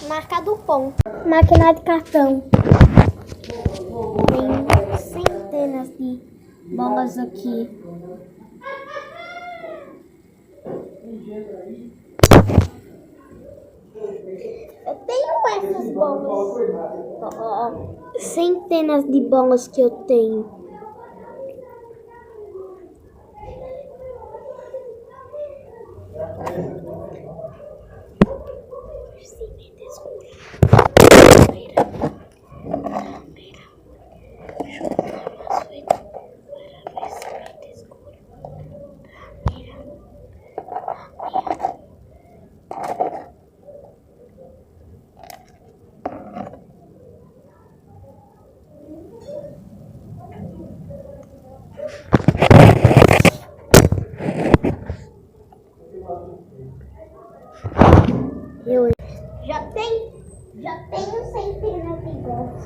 Marca do pão. Máquina de cartão. Tem centenas de bolas aqui. Eu tenho essas bolas. Ó, centenas de bolas que eu tenho. Eu já tenho centenas de bolas.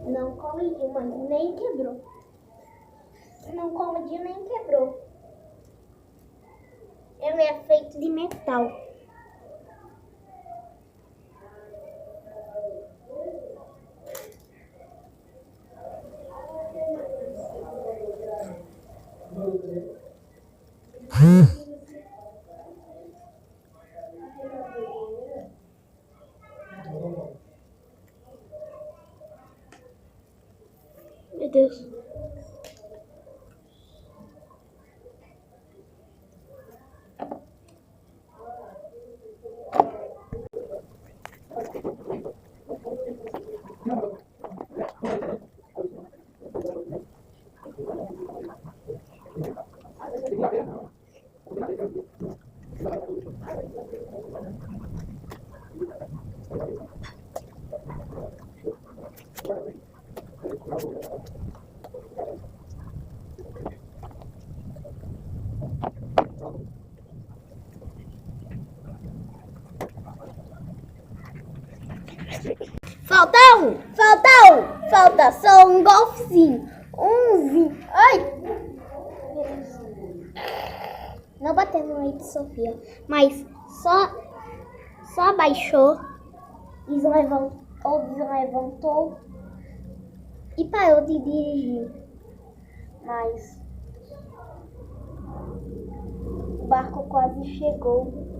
Não colidiu, mas nem quebrou. Não colidiu nem quebrou. Ele é feito de metal. Meu Deus. Falta um! Falta só um golfinho. Umzinho. Ai! Não bateu no aí de Sofia, mas só abaixou, deslevantou e parou de dirigir. Mas o barco quase chegou.